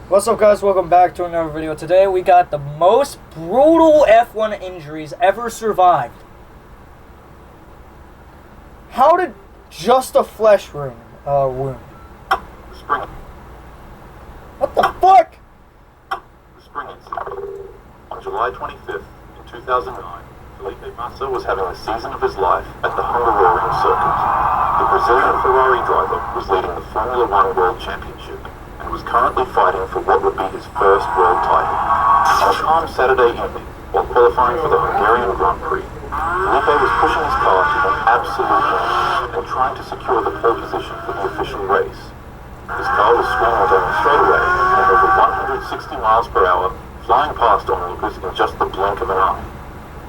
What's up, guys? Welcome back to another video. Today we got the most brutal F1 injuries ever survived. How did just a flesh wound? Spring. What the fuck? The spring incident. On July 25th, in 2009, Felipe Massa was having the season of his life at the Hungaroring circuit. The Brazilian Ferrari driver was leading the Formula One World Championship and was currently fighting for what would be his first world title. On a calm Saturday evening, while qualifying for the Hungarian Grand Prix, Felipe was pushing his car to an absolute limit and trying to secure the pole position for the official race. His car was swinging down the straightaway at over 160 miles per hour, flying past onlookers in just the blink of an eye.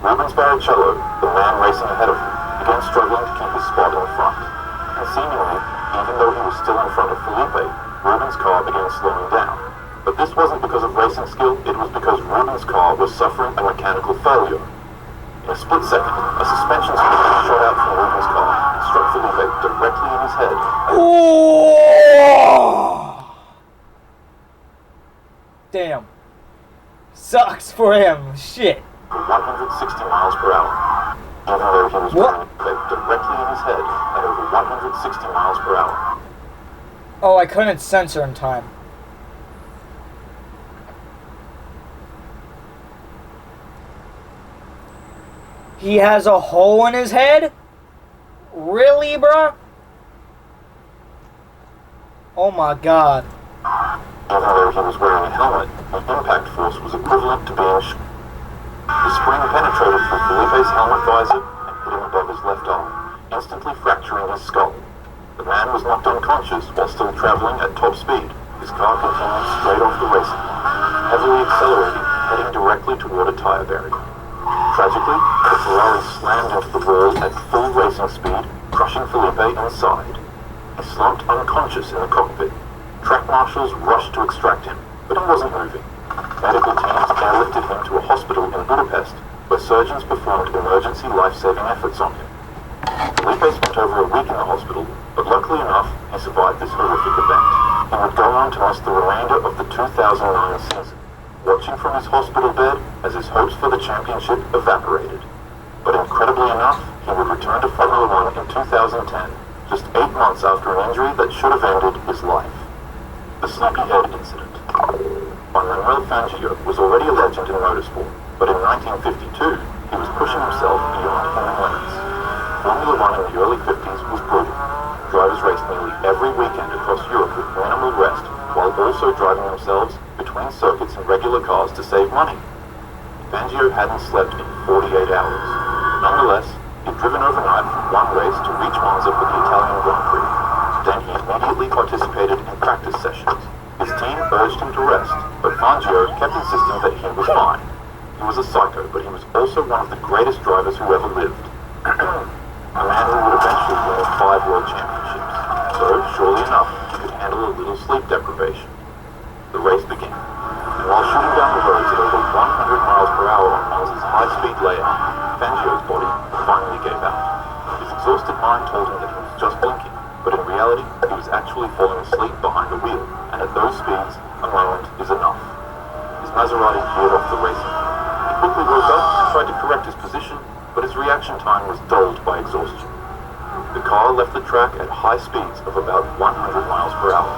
Rubens Barrichello, the man racing ahead of him, began struggling to keep his spot in the front. And seemingly, even though he was still in front of Felipe, Rubens' car began slowing down. But this wasn't because of racing skill, it was because Rubens' car was suffering a mechanical failure. In a split second, a suspension spring shot out from Rubens' car and struck Felipe directly in his head. Oh! Damn. Sucks for him. Shit. 160 miles per hour. Even though he was being hit directly in his head at over 160 miles per hour. Oh, I couldn't censor in time. He has a hole in his head? Really, bruh? Oh my god. Even though he was wearing a helmet, the impact force was equivalent to being The spring penetrated through Felipe's helmet visor and hit him above his left arm, instantly fracturing his skull. The man was knocked unconscious while still traveling at top speed. His car continued straight off the racing line, heavily accelerating, heading directly toward a tire barrier. Tragically, the Ferrari slammed into the wall at full racing speed, crushing Felipe inside. He slumped unconscious in the cockpit. Track marshals rushed to extract him, but he wasn't moving. Medical teams airlifted him to a hospital in Budapest, where surgeons performed emergency life-saving efforts on him. Felipe spent over a week in the hospital, but luckily enough, he survived this horrific event. He would go on to miss the remainder of the 2009 season, watching from his hospital bed as his hopes for the championship evaporated. But incredibly enough, he would return to Formula One in 2010, just 8 months after an injury that should have ended his life. The Sleepyhead Incident. Manuel Fangio was already a legend in motorsport, but in 1952, he was pushing himself beyond human limits. Formula One in the early 50s was brutal. Drivers raced nearly every weekend across Europe with minimal rest, while also driving themselves between circuits in regular cars to save money. Fangio hadn't slept in 48 hours. Nonetheless, he'd driven overnight from one race to reach Monza for the Italian Grand Prix. Then he immediately participated in practice sessions. His team urged him to rest, but Fangio kept insisting that he was fine. He was a psycho, but he was also one of the greatest drivers who ever lived. A man who would eventually win 5 world championships. So, surely enough, he could handle a little sleep deprivation. The race began, and while shooting down the roads at over 100 miles per hour on Monza's high-speed layout, Fangio's body finally gave out. His exhausted mind told him that he was just blinking, but in reality, he was actually falling asleep behind the wheel, and at those speeds, a moment is enough. His Maserati veered off the racing. He quickly woke up and tried to correct his position, but his reaction time was dulled by exhaustion. The car left the track at high speeds of about 100 miles per hour.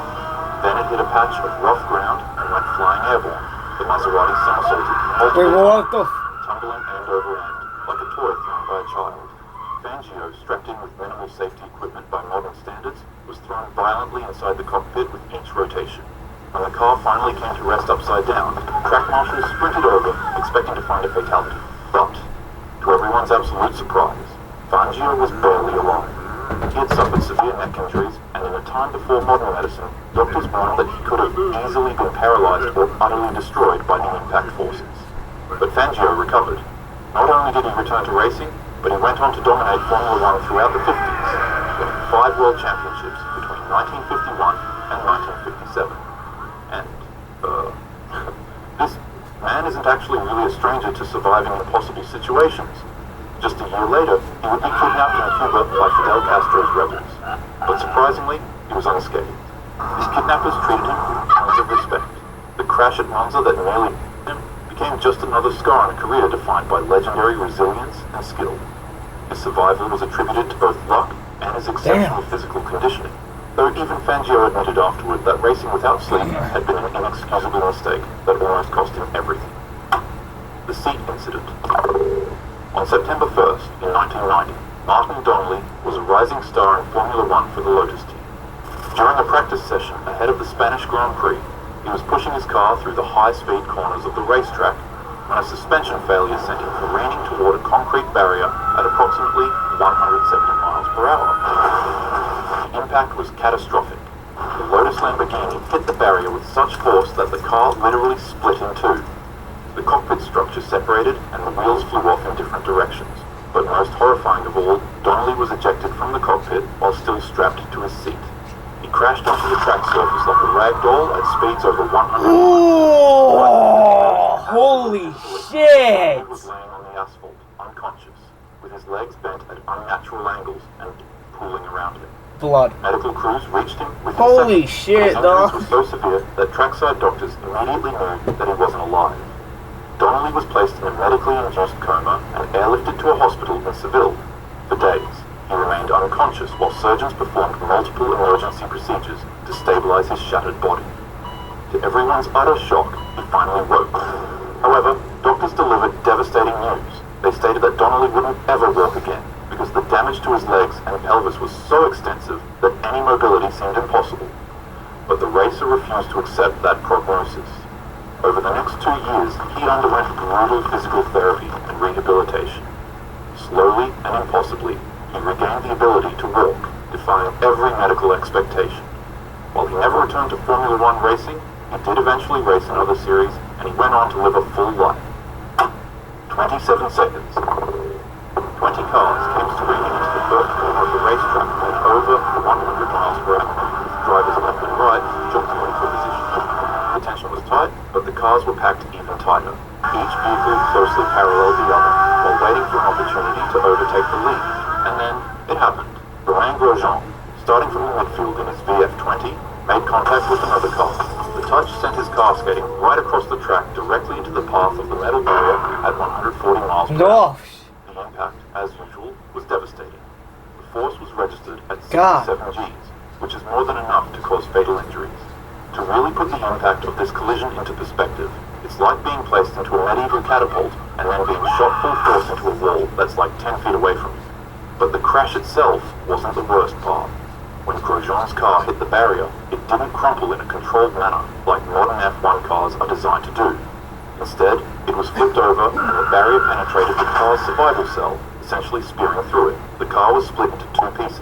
Then it hit a patch of rough ground and went flying airborne. The Maserati somersaulted multiple times, tumbling end over end, like a toy thrown by a child. Fangio, strapped in with minimal safety equipment by modern standards, was thrown violently inside the cockpit with each rotation. When the car finally came to rest upside down, track marshals sprinted over, expecting to find a fatality. But, to everyone's absolute surprise, Fangio was barely alive. He had suffered severe neck injuries, and in a time before modern medicine, doctors warned that he could have easily been paralyzed or utterly destroyed by the impact forces. But Fangio recovered. Not only did he return to racing, but he went on to dominate Formula One throughout the 50s, winning 5 world championships between 1951 and 1957. And, this man isn't actually really a stranger to surviving impossible situations. Just a year later, he would be kidnapped in Cuba by Fidel Castro's rebels. But surprisingly, he was unscathed. His kidnappers treated him with tons of respect. crash at Monza that nearly him became just another scar in a career defined by legendary resilience and skill. His survival was attributed to both luck and his exceptional physical conditioning, though even Fangio admitted afterward that racing without sleep had been an inexcusable mistake that almost cost him everything. The seat incident. On September 1st, in 1990, Martin Donnelly was a rising star in Formula One for the Lotus team. During a practice session ahead of the Spanish Grand Prix, he was pushing his car through the high-speed corners of the racetrack when a suspension failure sent him careening toward a concrete barrier at approximately 170 miles per hour. The impact was catastrophic. The Lotus Lamborghini hit the barrier with such force that the car literally split in two. The cockpit structure separated and the wheels flew off in different directions. But most horrifying of all, Donnelly was ejected from the cockpit while still strapped to his seat. He crashed onto the track surface like a rag doll at speeds over 100 miles. Holy shit! He was laying on the asphalt, unconscious, with his legs bent at unnatural angles and pooling around him. Blood. Medical crews reached him within Holy seconds. Shit, his injuries were so severe that trackside doctors immediately knew that he wasn't alive. Donnelly was placed in a medically induced coma and airlifted to a hospital in Seville. For days, he remained unconscious while surgeons performed multiple emergency procedures to stabilize his shattered body. To everyone's utter shock, he finally woke. However, doctors delivered devastating news. They stated that Donnelly wouldn't ever walk again because the damage to his legs and pelvis was so extensive that any mobility seemed impossible. But the racer refused to accept that prognosis. Over the next 2 years, he underwent brutal physical therapy and rehabilitation. Slowly and impossibly, he regained the ability to walk, defying every medical expectation. While he never returned to Formula One racing, he did eventually race in other series, and he went on to live a full life. 27 seconds. 20 cars came streaming into the first corner of the racetrack at over 100 miles per hour, with drivers left and right jolting for position. The tension was tight, but the cars were packed even tighter. Each vehicle closely paralleled the other, while waiting for an opportunity to overtake the lead. And then, it happened. Romain Grosjean, starting from the midfield in his VF20, made contact with another car. The touch sent his car skating right across the track directly into the path of the metal barrier at 140 miles per hour. The impact, as usual, was devastating. The force was registered at 67 Gs, which is more than enough to cause fatal injuries. To really put the impact of this collision into perspective, it's like being placed into a medieval catapult and then being shot full force into a wall that's like 10 feet away from you. But the crash itself wasn't the worst part. When Grosjean's car hit the barrier, it didn't crumple in a controlled manner like modern F1 cars are designed to do. Instead, it was flipped over and the barrier penetrated the car's survival cell, essentially spearing through it. The car was split into two pieces.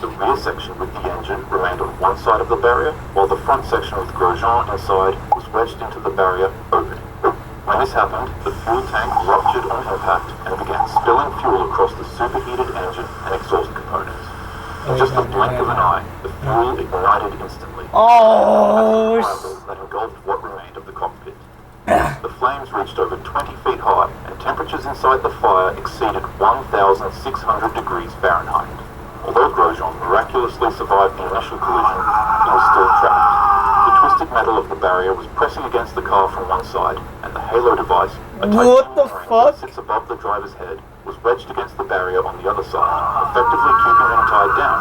The rear section with the engine remained on one side of the barrier, while the front section with Grosjean inside was wedged into the barrier opening. When this happened, the fuel tank ruptured on impact and began spilling fuel across the superheated engine and exhaust components. In just the blink of an eye, the fuel ignited instantly. Oh! That engulfed what remained of the cockpit. The flames reached over 20 feet high, and temperatures inside the fire exceeded 1,600 degrees Fahrenheit. Although Grosjean miraculously survived the initial collision, he was still trapped. The twisted metal of the barrier was pressing against the car from one side, and the halo device, a titanium ring that sits above the driver's head, was wedged against the barrier on the other side, effectively keeping him tied down.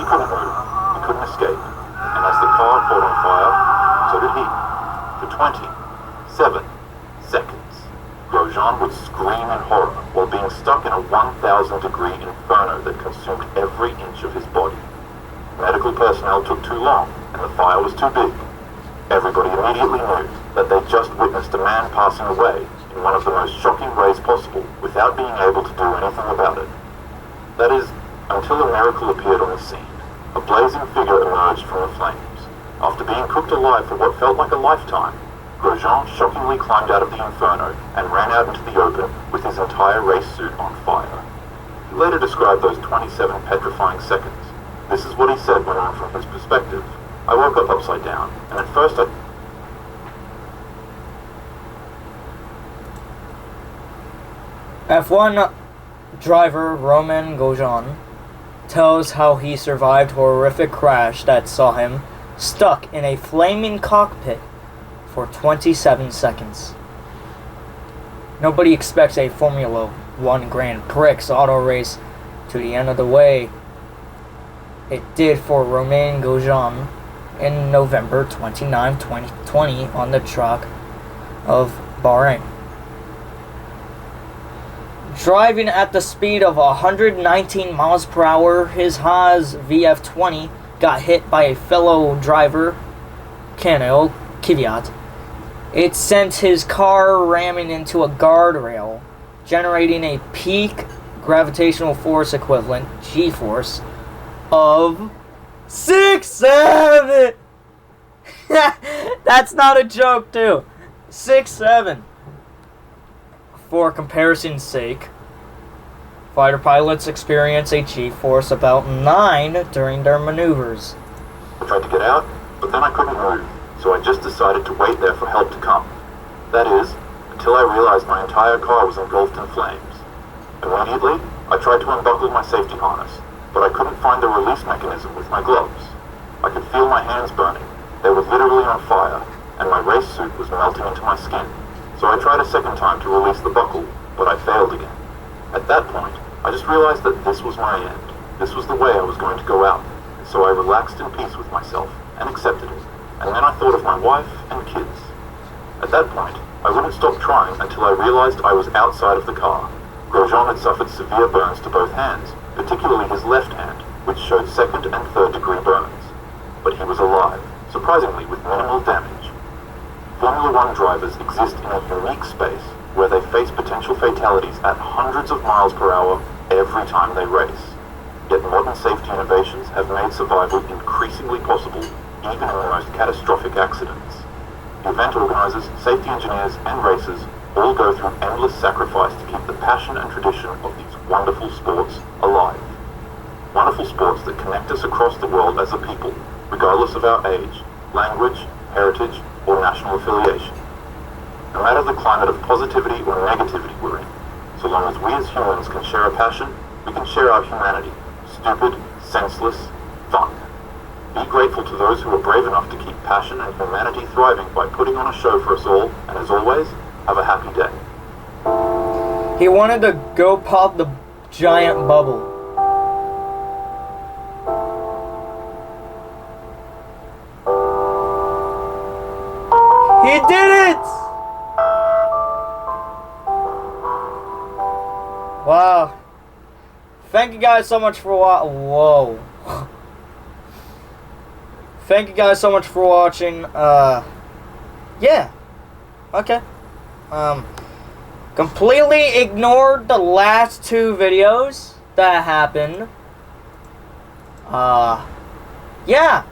He couldn't move, he couldn't escape, and as the car caught on fire, so did he. For 27 seconds. Grosjean would scream in horror while being stuck in a 1,000-degree inferno that consumed every inch of his body. Medical personnel took too long, and the fire was too big. Everybody immediately knew that they'd just witnessed a man passing away in one of the most shocking ways possible without being able to do anything about it. That is, until a miracle appeared on the scene. A blazing figure emerged from the flames. After being cooked alive for what felt like a lifetime, Grosjean shockingly climbed out of the inferno and ran out into the open with his entire race suit on fire. He later described those 27 petrifying seconds. This is what he said went on from his perspective. I woke up upside down, and at first F1 driver Romain Grosjean tells how he survived a horrific crash that saw him stuck in a flaming cockpit for 27 seconds. Nobody expects a Formula 1 Grand Prix auto race to the end of the way it did for Romain Grosjean in November 29, 2020 on the track of Bahrain. Driving at the speed of 119 miles per hour, his Haas VF20 got hit by a fellow driver, Kano Kvyat. It sent his car ramming into a guardrail, generating a peak gravitational force equivalent, G-force, of 6.7. That's not a joke, too. 6.7. For comparison's sake, fighter pilots experience a G-force about 9 during their maneuvers. I tried to get out, but then I couldn't move, so I just decided to wait there for help to come. That is, until I realized my entire car was engulfed in flames. Immediately, I tried to unbuckle my safety harness, but I couldn't find the release mechanism with my gloves. I could feel my hands burning. They were literally on fire, and my race suit was melting into my skin. So I tried a second time to release the buckle, but I failed again. At that point, I just realized that this was my end. This was the way I was going to go out. So I relaxed in peace with myself and accepted it. And then I thought of my wife and kids. At that point, I wouldn't stop trying until I realized I was outside of the car. Grosjean had suffered severe burns to both hands, particularly his left hand, which showed second and third degree burns. But he was alive, surprisingly with minimal damage. Formula 1 drivers exist in a unique space where they face potential fatalities at hundreds of miles per hour every time they race. Yet modern safety innovations have made survival increasingly possible even in the most catastrophic accidents. Event organizers, safety engineers, and racers all go through endless sacrifice to keep the passion and tradition of these wonderful sports alive. Wonderful sports that connect us across the world as a people, regardless of our age, language, heritage, or national affiliation. No matter the climate of positivity or negativity we're in, so long as we as humans can share a passion, we can share our humanity. Stupid, senseless, fun. Be grateful to those who are brave enough to keep passion and humanity thriving by putting on a show for us all, and as always, have a happy day. He wanted to go pop the giant bubble. He did it! Wow. Thank you guys so much for Whoa. Thank you guys so much for watching. Yeah. Okay. Completely ignored the last 2 videos that happened. Yeah.